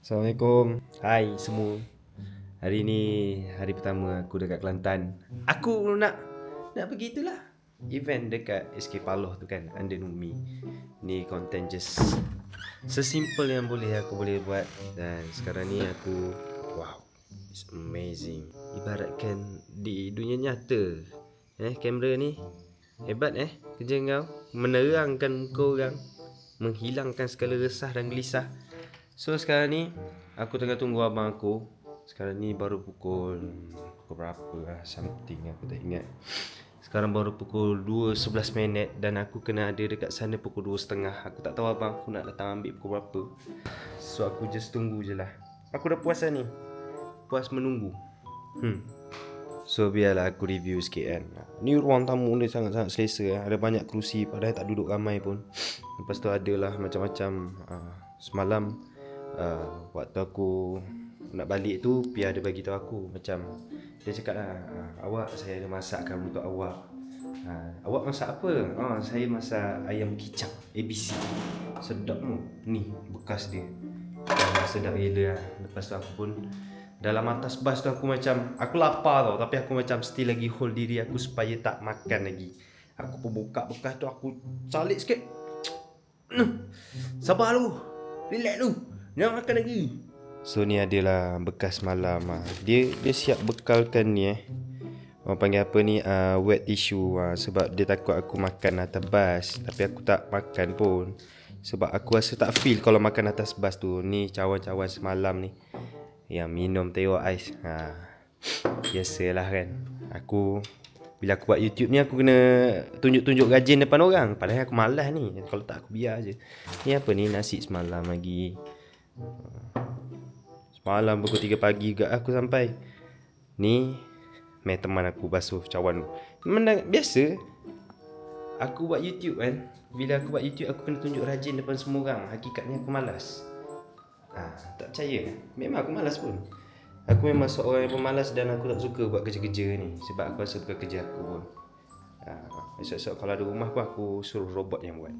Assalamualaikum. Hai semua. Hari ni hari pertama aku dekat Kelantan. Aku nak pergi itulah. Event dekat SK Paloh tu kan, under Numi. Ni content just sesimpel yang aku boleh buat. Dan sekarang ni aku wow, it's amazing. Ibaratkan di dunia nyata. Kamera ni hebat kerja kau. Menerangkan muka orang, menghilangkan segala resah dan gelisah. So sekarang ni aku tengah tunggu abang aku. Sekarang ni baru pukul berapa lah, something aku tak ingat. Sekarang baru pukul 2.11 minit dan aku kena ada dekat sana pukul 2.30. Aku tak tahu abang aku nak datang ambil pukul berapa. So aku just tunggu je lah. Aku dah puas lah ni. Puas menunggu. So biarlah aku review sikit kan. Ni ruang tamu dia sangat-sangat selesa. Ada banyak kerusi padahal tak duduk ramai pun. Lepas tu adalah macam-macam. Semalam waktu aku nak balik tu, Pia ada bagi tahu aku macam dia cakap lah, awak saya ada masakkan untuk awak. Awak masak apa? Saya masak ayam kicap ABC. Sedap tu. Ni bekas dia. Sedap gila lah. Lepas tu aku pun dalam atas bas tu aku macam, aku lapar tau, tapi aku macam still lagi hold diri aku supaya tak makan lagi. Aku pun buka bekas tu, aku salik sikit. Sabar lu, relax lu, jangan makan lagi. So ni adalah bekas malam. Dia siap bekalkan ni orang panggil apa ni, wet tissue. Sebab dia takut aku makan atas bas. Tapi aku tak makan pun, sebab aku rasa tak feel kalau makan atas bas tu. Ni cawan-cawan semalam ni yang minum teh ais. Biasalah kan. Bila aku buat YouTube ni, aku kena tunjuk-tunjuk rajin depan orang. Padahal aku malas ni. Kalau tak aku biar je. Ni apa ni, nasi semalam lagi. Semalam pukul 3 pagi juga aku sampai. Ni teman aku basuh cawan. Memang biasa. Aku buat YouTube kan. Bila aku buat YouTube, aku kena tunjuk rajin depan semua orang. Hakikatnya aku malas. Tak percaya. Memang aku malas pun. Aku memang seorang yang pemalas dan aku tak suka buat kerja-kerja ni. Sebab aku rasa bukan kerja aku pun. Esok-esok kalau ada rumah pun aku suruh robot yang buat.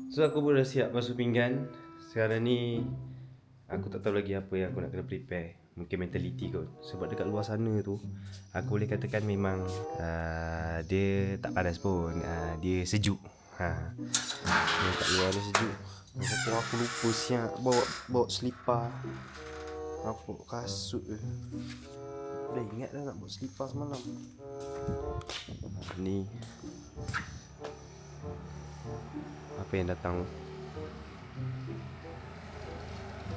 So aku pun dah siap basuh pinggan. Sekarang ni aku tak tahu lagi apa yang aku nak kena prepare. Mungkin mentality kot. Sebab dekat luar sana tu, aku boleh katakan memang dia tak panas pun. Dia sejuk. Dia kat luar dia sejuk. Lepas aku lupa siap bawa selipar. Aku bawa kasut je. Dah ingat dah nak bawa selipar semalam. Ni apa yang datang?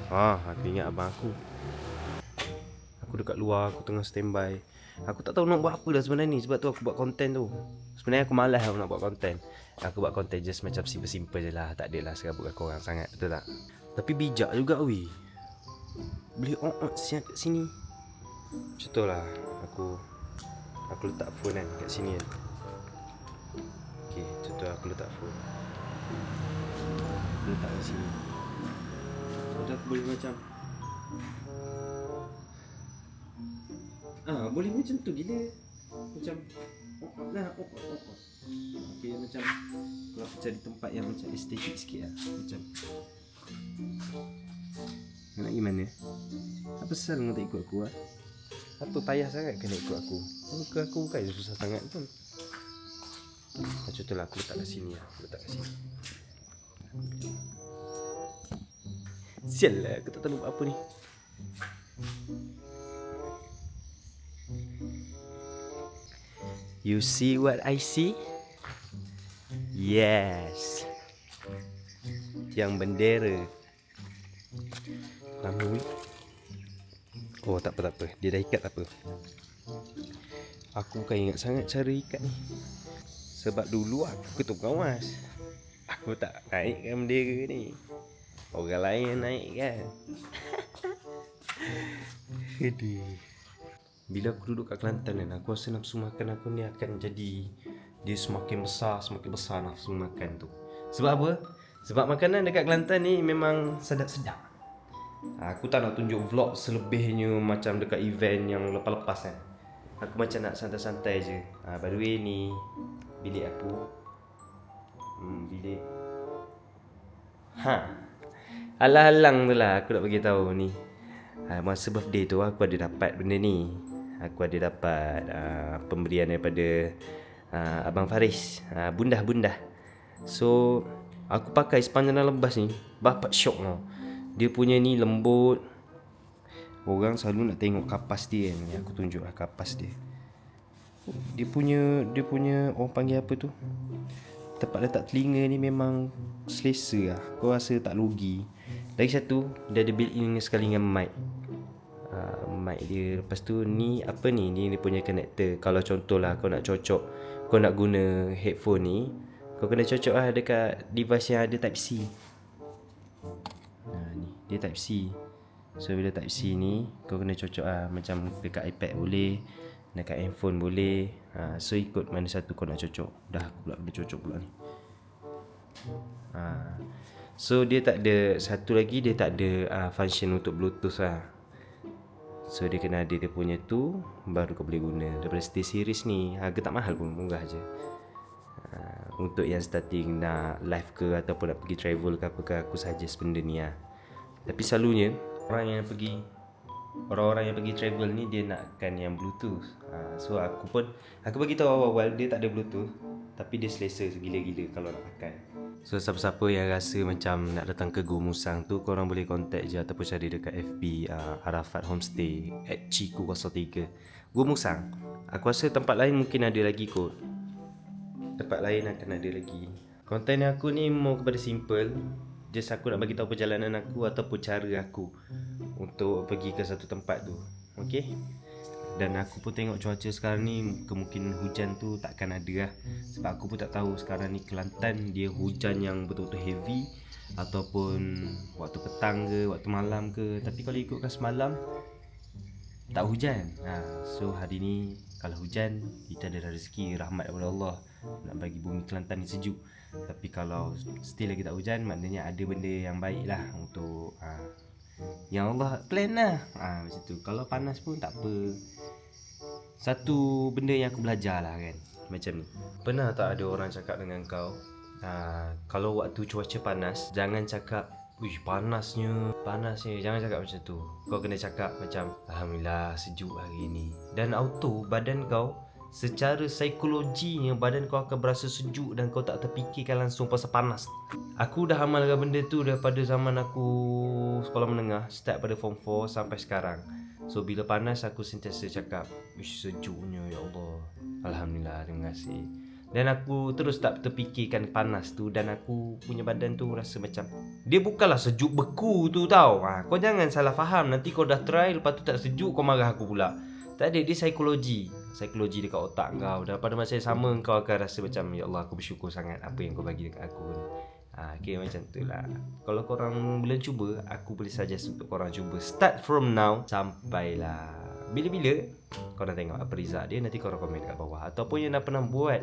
Aku ingat abang aku. Aku dekat luar, aku tengah standby. Aku tak tahu nak buat apa dah sebenarnya ni. Sebab tu aku buat konten tu. Sebenarnya aku malas nak buat konten. Aku buat konten just macam simple-simple je lah. Tak adalah serabutkan korang sangat, betul tak? Tapi bijak juga weh. Boleh siap kat sini. Contohlah Aku letak phone kan kat sini kan. Okay, contoh aku letak phone. Letak kat sini. Contoh aku boleh macam boleh macam tu gila. Macam okay, macam kalau aku cari tempat yang macam estetik sikit lah. Macam nak pergi mana? Apa sal kau tak ikut aku lah? Apa payah sangat kena ikut aku? Muka aku bukan susah sangat pun. Contohlah aku letak kat sini lah. Letak kat sini. Sial lah, aku tak tahu buat apa ni. You see what I see? Yes. Yang bendera. Lama ni. Tak apa. Dia dah ikat, tak apa. Aku bukan ingat sangat cara ikat ni. Sebab dulu aku ketua pengawas. Aku tak naikkan bendera ni. Orang lain yang naik kan. Bila aku duduk kat Kelantan kan, aku rasa nafsu makan aku ni akan jadi, dia semakin besar nafsu makan tu. Sebab apa? Sebab makanan dekat Kelantan ni memang sedap-sedap. Aku tak nak tunjuk vlog selebihnya macam dekat event yang lepas-lepas kan. Aku macam nak santai-santai je. By the way ni bilik aku. Bilik. Alang-alang tu lah aku nak bagi tahu ni. Masa birthday tu aku ada dapat benda ni. Aku ada dapat pemberian daripada Abang Faris, bundah-bundah. So aku pakai sepanjang dalam bas ni. Bapak syok tau. Dia punya ni lembut. Orang selalu nak tengok kapas dia kan. Aku tunjuk lah kapas dia. Dia punya orang panggil apa tu, tempat letak telinga ni memang selesa lah. Kau rasa tak logi. Lagi satu, dia ada built-in sekali dengan mic. Mic dia. Lepas tu ni apa ni? Ni dia punya connector. Kalau contohlah kau nak cocok, kau nak guna headphone ni, kau kena cocok lah dekat device yang ada Type C. Ni dia Type C. So bila Type C ni kau kena cocok lah. Macam dekat iPad boleh, dekat handphone boleh. So ikut mana satu kau nak cocok. Dah aku pula kena cocok pula ni. So dia tak ada. Satu lagi dia tak ada function untuk Bluetooth lah. So dia kena ada dia punya tu, baru kau boleh guna. Daripada Stay Series ni, harga tak mahal pun, murah je. Untuk yang starting nak live ke ataupun nak pergi travel ke apa ke, aku suggest benda ni lah. Tapi selalunya orang-orang yang pergi travel ni dia nakkan yang Bluetooth. So aku bagi tahu awal-awal dia tak ada Bluetooth, tapi dia selesa gila-gila kalau nak pakai. So siapa-siapa yang rasa macam nak datang ke Gua Musang tu, korang boleh contact je ataupun cari dekat FB Arafat Homestay @ciku03 Gua Musang. Aku rasa tempat lain mungkin ada lagi kot. Tempat lain akan ada lagi. Konten aku ni mau kepada simple. Just aku nak bagi tahu perjalanan aku ataupun cara aku untuk pergi ke satu tempat tu. Okay? Dan aku pun tengok cuaca sekarang ni kemungkinan hujan tu takkan ada lah. Sebab aku pun tak tahu sekarang ni Kelantan dia hujan yang betul-betul heavy ataupun waktu petang ke, waktu malam ke. Tapi kalau ikutkan semalam tak hujan. So hari ni kalau hujan, kita ada rezeki rahmat daripada Allah nak bagi bumi Kelantan ni sejuk. Tapi kalau still lagi tak hujan, maknanya ada benda yang baik lah untuk yang Allah plan lah. Macam tu. Kalau panas pun tak apa. Satu benda yang aku belajar lah kan, macam ni. Pernah tak ada orang cakap dengan kau, kalau waktu cuaca panas, jangan cakap panasnya. Jangan cakap macam tu. Kau kena cakap macam Alhamdulillah sejuk hari ni. Dan auto badan kau, secara psikologinya badan kau akan berasa sejuk dan kau tak terfikirkan langsung pasal panas. Aku dah amalkan benda tu daripada zaman aku sekolah menengah, start pada form 4 sampai sekarang. So bila panas aku sentiasa cakap sejuknya ya Allah, Alhamdulillah, terima kasih. Dan aku terus tak terfikirkan panas tu. Dan aku punya badan tu rasa macam dia bukanlah sejuk beku tu tau. Kau jangan salah faham. Nanti kau dah try, lepas tu tak sejuk, kau marah aku pula. Tak ada, dia psikologi dekat otak kau. Dan pada masa yang sama kau akan rasa macam ya Allah, aku bersyukur sangat apa yang kau bagi dekat aku ni. Okay, macam tu lah. Kalau korang belum cuba, aku boleh suggest untuk korang cuba. Start from now sampailah bila-bila korang tengok apa result dia. Nanti korang komen dekat bawah. Ataupun yang dah pernah buat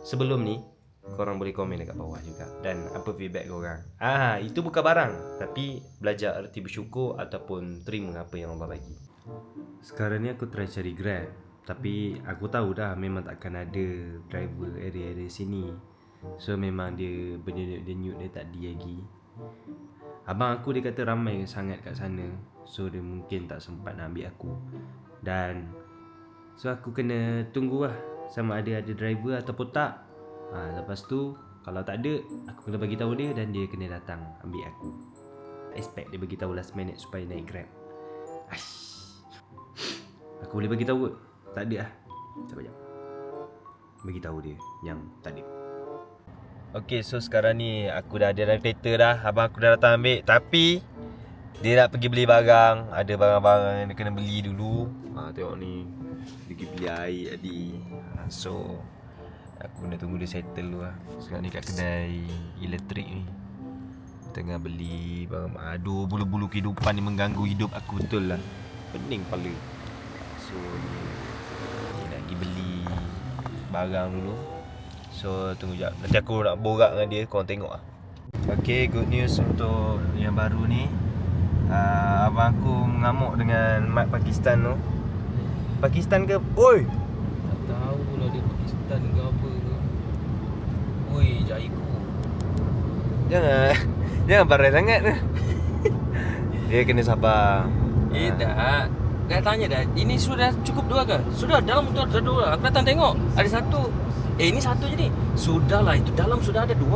sebelum ni, korang boleh komen dekat bawah juga. Dan apa feedback korang. Itu bukan barang, tapi belajar erti bersyukur ataupun terima apa yang Allah bagi. Sekarang ni aku try cari Grab, tapi aku tahu dah memang takkan ada driver area-area sini. So memang dia berdenyut dia tak ada lagi. Abang aku dia kata ramai sangat kat sana. So dia mungkin tak sempat nak ambil aku. Dan so aku kena tunggu lah sama ada driver ataupun tak. Lepas tu kalau tak ada, aku kena bagi tahu dia dan dia kena datang ambil aku. Expect dia bagi tahu last minute supaya naik Grab. Aku boleh bagi tahu ke? Tak ada lah. Sekejap. Bagi tahu dia yang tak ada. Okay, so sekarang ni aku dah ada dalam kereta dah. Abang aku dah datang ambil. Tapi dia nak pergi beli barang. Ada barang-barang yang dia kena beli dulu. Tengok ni, dia pergi beli air tadi. So aku kena tunggu dia settle dulu lah. Sekarang ni kat kedai elektrik ni tengah beli barang. Aduh, bulu-bulu kehidupan ni mengganggu hidup aku betul lah. Pening kepala. So ni nak pergi beli barang dulu. So tunggu jap. Nanti aku nak borak dengan dia, korang tengok lah. Okay, good news untuk yang baru ni. Abang aku mengamuk dengan mat Pakistan tu. Pakistan ke? Oi! Tak tahulah dia Pakistan ke apa ke. Oi, jaiku. Jangan barai sangat. Dia kena sabar. Tak. Dah tanya dah. Ini sudah cukup 2 ke? Sudah, dalam tu ada 2. Aku datang tengok. Ada 1. Ini 1 je ni. Sudahlah, itu dalam sudah ada 2.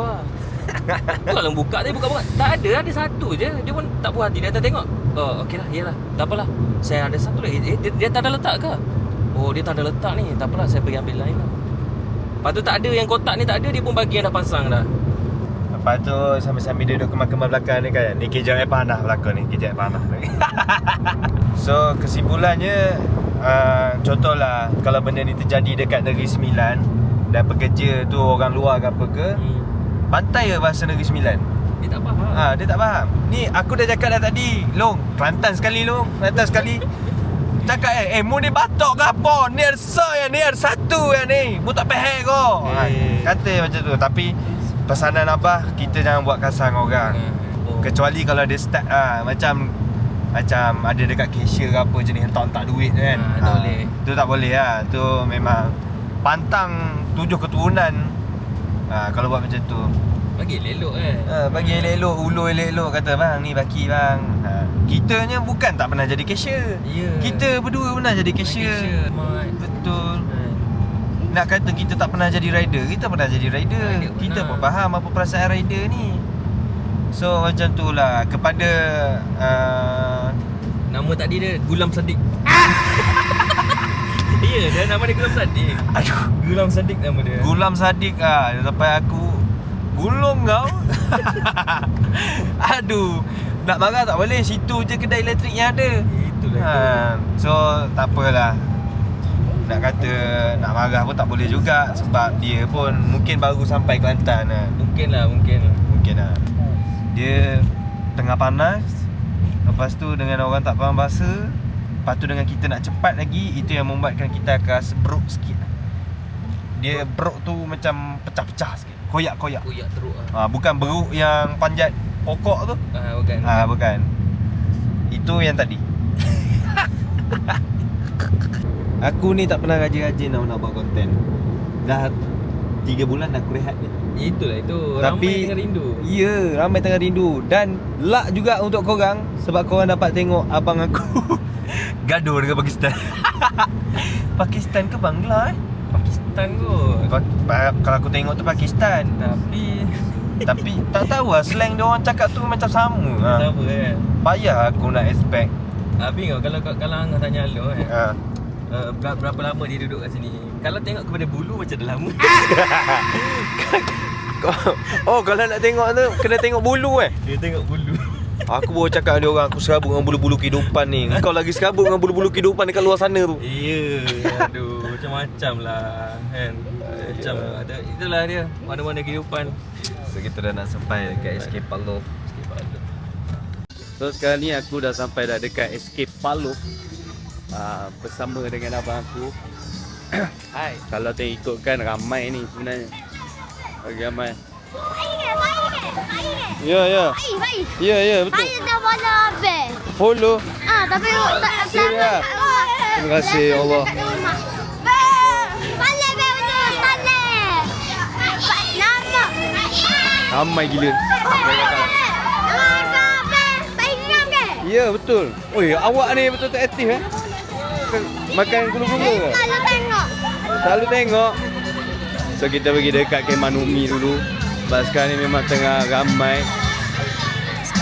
Kalau buka tadi buka-buka. Tak ada 1 je. Dia pun tak puas hati. Dia datang tengok. Oh, okeylah, iyalah. Tak apalah. Saya ada 1 lagi. Dia tak ada letak ke? Oh, dia tak ada letak ni. Tak apalah, saya pergi ambil lain lah. Lepas tu tak ada yang kotak ni tak ada. Dia pun bagi yang dah pasang dah. Lepas tu sambil-sambil dia duduk kemas-kemas belakang ni kan. Ni kejap panah belakang ni. Kejap panah ni. So kesimpulannya contohlah kalau benda ni terjadi dekat Negeri Sembilan dan pekerja tu orang luar ke apa ke, bantai ke bahasa Negeri Sembilan? Dia tak faham. Dia tak faham. Ni aku dah cakap dah tadi, Long, Kelantan sekali Long, Kelantan sekali. Cakap mu ni batok ke apa? Ni ada ya, ni ada 1 ya ni. Mu tak pehek kau. Kata macam tu. Tapi pesanan abah, kita jangan buat kasar dengan orang. Kecuali kalau dia start macam ada dekat cashier ke apa jenis hentak-hentak duit kan. Tak boleh. Tu tak boleh lah. Tu memang pantang 7 keturunan. Kalau buat macam tu Bagi elok kan. bagi elok-elok, ulur elok-elok kata bang ni baki bang. Kitanya bukan tak pernah jadi cashier. Kita berdua pernah jadi cashier. Betul. Nak kata kita tak pernah jadi rider, kita pernah jadi rider. Kita pun faham apa perasaan rider ni. So macam tu lah. Kepada Nama tadi dia Gulam Sadiq. Ya, dia nama dia Gulam Sadiq. Aduh, Gulam Sadiq nama dia. Gulam Sadiq sampai aku gulung kau. Aduh, nak marah tak boleh. Situ je kedai elektrik yang ada. Itulah So tak apalah. Nak kata nak marah pun tak boleh juga. Sebab dia pun mungkin baru sampai Kelantan lah. Mungkin lah. Dia tengah panas. Lepas tu dengan orang tak faham bahasa. Lepas tu dengan kita nak cepat lagi. Itu yang membuatkan kita akan rasa beruk sikit. Dia beruk tu macam pecah-pecah sikit. Koyak-koyak. Koyak teruk Bukan beruk yang panjat pokok tu. Bukan. Itu yang tadi. Aku ni tak pernah rajin-rajin nak buat konten. Dah 3 bulan dah aku rehat ni. Itulah itu. Tapi, ramai tengah rindu. Ya, ramai tengah rindu. Dan luck juga untuk korang. Sebab korang dapat tengok abang aku gaduh dengan Pakistan. Pakistan ke Bangla Pakistan kot. Kalau aku tengok tu Pakistan. Tapi tak tahu lah slang dia orang cakap tu macam sama. Sama kan. Payah aku nak expect. Habis kalau Angah tanya Alor kan. Berapa lama dia duduk kat sini? Kalau tengok kepada bulu macam dah lama. Kalau nak tengok tu kena tengok bulu Dia tengok bulu. Aku baru cakap dia orang aku serabut dengan bulu-bulu kehidupan ni. Kau lagi serabut dengan bulu-bulu kehidupan dekat luar sana tu. Ya, aduh, macam-macam lah kan. Macam ada itulah dia, mana-mana kehidupan. So kita dah nak sampai dekat Escape Palo. So sekarang ni aku dah sampai dah dekat Escape Palo. Bersama dengan abang aku. Hai. Kalau terikutkan ramai ni sebenarnya. Bagi ramai. Ya betul. Saya dah follow Abel. Follow. Tapi tak Serius. Terima kasih Allah. Saleh betul, Saleh. Nama. Ramai gila. Ya betul. Oi, awak ni betul tak aktif makan gula-gula ke? Selalu tengok. So kita pergi dekat kemah Numi dulu. Sebab sekarang ni memang tengah ramai.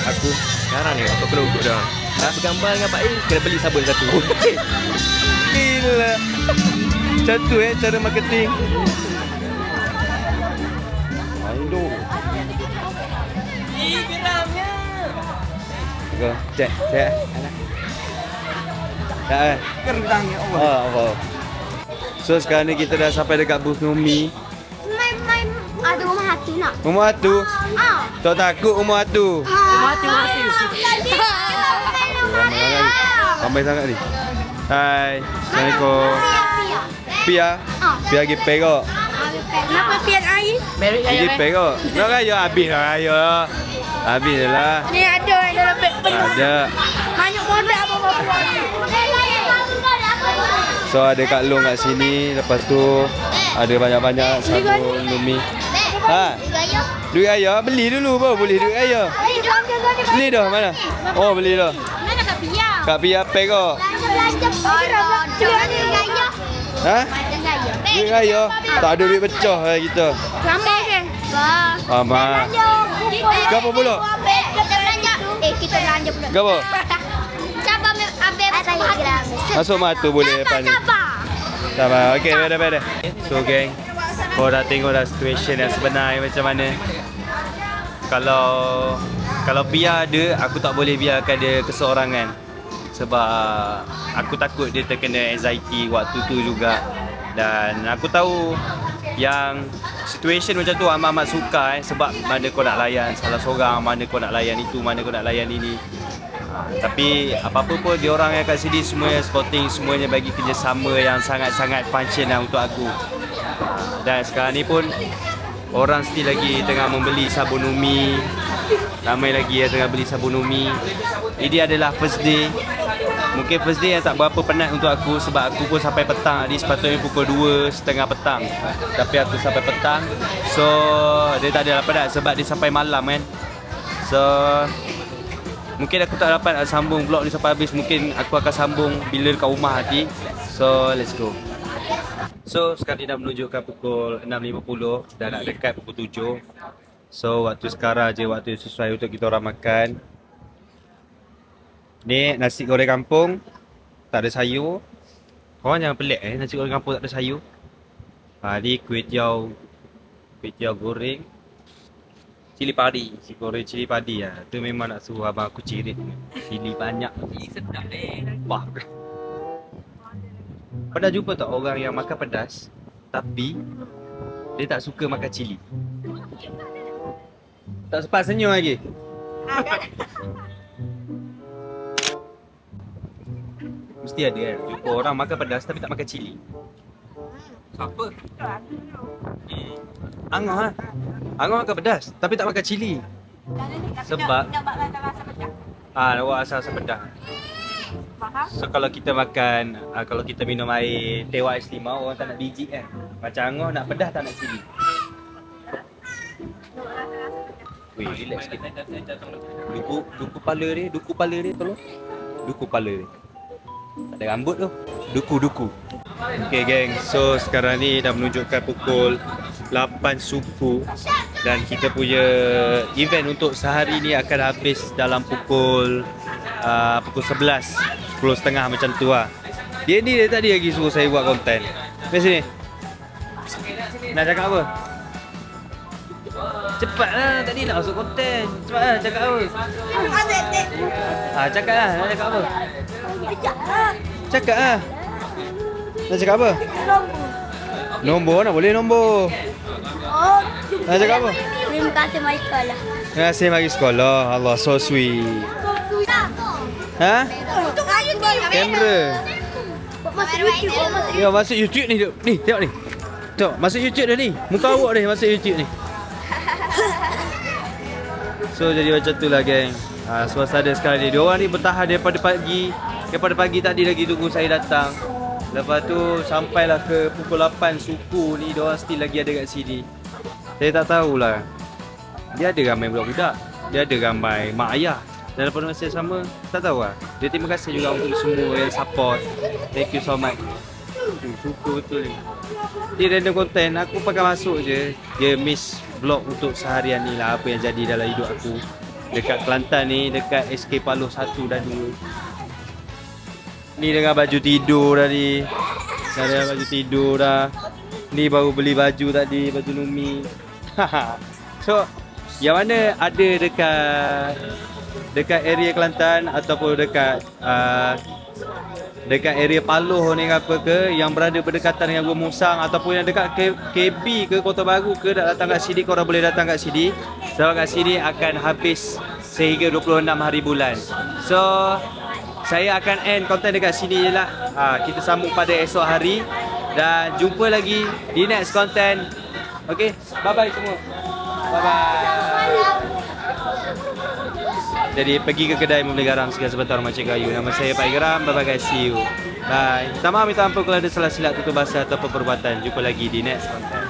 Aku Sekarang ni aku kena ugut dah. Nak bergambar dengan Pak A, kena beli sabun satu. gila. Macam tu cara marketing. Aduh. Geramnya. Go, cek. Dah. Kerangnya Allah. Allah. So sekarang ni kita dah sampai dekat booth Numi. Main ada rumah hati nak. Rumah Atu. Tak takut rumah Atu. Rumah hati. Ramai sangat ni. Hai. Assalamualaikum. Pia. Pia pergi perok. Kenapa pian air? Merit Jadi pek kau. Nak raya habis lah raya. Habis lah. Ni ada yang dalam beg penuh. Ada. Banyak modal apa-apa. So ada Kak Long kat sini. Lepas tu ada banyak-banyak sabun Indomie. Ha? Duit raya beli dulu baru boleh duit raya. Beli dah mana? Oh beli dah. Mana Kak Pia? Kak Pia pek kau. Ha? Duit raya. Tak ada duit pecah lah kita. Lama ke? Amat. Berapa pula? Kita belanja pula. Berapa? Cabar ambil Masuk mata boleh lepas ni. Sabar. Okey, beres. So geng, kau dah tengok dah situation yang sebenar macam mana. Kalau Pia ada, aku tak boleh biarkan dia keseorangan. Sebab aku takut dia terkena anxiety waktu tu juga. Dan aku tahu yang situation macam tu amat-amat sukar sebab mana kau nak layan salah seorang, mana kau nak layan itu, mana kau nak layan ini. Tapi apa-apa pun dia orang yang kat sini semuanya sporting, semuanya bagi kerjasama yang sangat-sangat functional untuk aku. Dan sekarang ni pun orang still lagi tengah membeli sabun Umi. Ramai lagi yang tengah beli sabun Umi. Ini adalah first day. Mungkin first day yang tak berapa penat untuk aku sebab aku pun sampai petang. Tadi sepatutnya pukul 2.30 petang. Tapi aku sampai petang. So dia tak adalah penat sebab dia sampai malam kan. So mungkin aku tak dapat sambung vlog ni sampai habis. Mungkin aku akan sambung bila dekat rumah nanti. So let's go. So sekarang dah menunjukkan pukul 6.50 dan nak dekat pukul 7. So waktu sekarang je waktu sesuai untuk kita orang makan. Ni nasi goreng kampung. Tak ada sayur. Korang jangan pelik nasi goreng kampung tak ada sayur. Ni kuih tiaw goreng cili padi. Si goreng cili padi lah. Tu memang nak suruh abang aku cirit. Cili banyak. Sedap deh. Wah. Pernah jumpa tak orang yang makan pedas tapi dia tak suka makan cili? Tak sempat senyum lagi. Mesti ada kan jumpa orang makan pedas tapi tak makan cili. Siapa? Angah lah. Angah makan pedas tapi tak makan cili. Sebab awak rasa pedas. So kalau kita makan, kalau kita minum air tewak ais limau, orang tak nak biji kan. Macam Angah nak pedas tak nak cili. Weh, relax sikit. Duku kepala dia tolong. Duku kepala dia. Tak ada rambut tu. Duku. Okay geng, so sekarang ni dah menunjukkan pukul 8 suku. Dan kita punya event untuk sehari ni akan habis dalam pukul 11 10.30 macam tu lah. Dia tadi lagi suruh saya buat konten. Mari sini. Nak cakap apa? Cepatlah, tadi nak masuk konten. Cepatlah, cakap apa? Cakap lah, nak cakap apa? Cakap lah. Nak cakap apa? Nombor, nak boleh nombor. Nak cakap apa? Terima kasih mari sekolah. Terima kasih mari sekolah. Allah, so sweet. Ha? Kamera. Masuk YouTube. Ya, masuk YouTube ni. Ni, tengok ni. Tengok, masuk YouTube dah ni. Muka awak dah masuk YouTube ni. So, jadi macam tu lah geng. Suasana sekarang ni. Diorang ni bertahan daripada pagi. Daripada pagi tadi lagi tunggu saya datang. Lepas tu, sampailah ke pukul 8 suku ni. Diorang still lagi ada kat sini. Saya tak tahulah. Dia ada ramai budak-budak. Dia ada ramai mak ayah. Dan pada masa yang sama, tak tahu lah. Dia terima kasih juga untuk semua yang support. Thank you so much. Suka betul ni. Dia random content, aku pakai masuk je. Dia miss vlog untuk seharian ni lah. Apa yang jadi dalam hidup aku. Dekat Kelantan ni, dekat SK Paloh 1 dan 2. Ni dengan baju tidur tadi. Dah ada baju tidur dah. Ni baru beli baju tadi, baju Numi. So, yang mana ada dekat area Kelantan ataupun dekat area Paloh ni apa ke yang berada berdekatan dengan Gua Musang ataupun yang dekat KB ke Kota Baru ke nak datang kat sini, korang boleh datang kat sini. Sebab kat sini akan habis sehingga 26 hari bulan. So saya akan end konten dekat sini je lah. Kita sambung pada esok hari dan jumpa lagi di next konten. Okay, bye-bye semua. Bye-bye. Jadi pergi ke kedai membeli garam segala sebentar rumah Cik Ayu. Nama saya Pak Geram. Bye-bye guys, see you. Bye. Minta maaf, minta ampun kalau ada salah silap tutur bahasa atau perbuatan. Jumpa lagi di next content.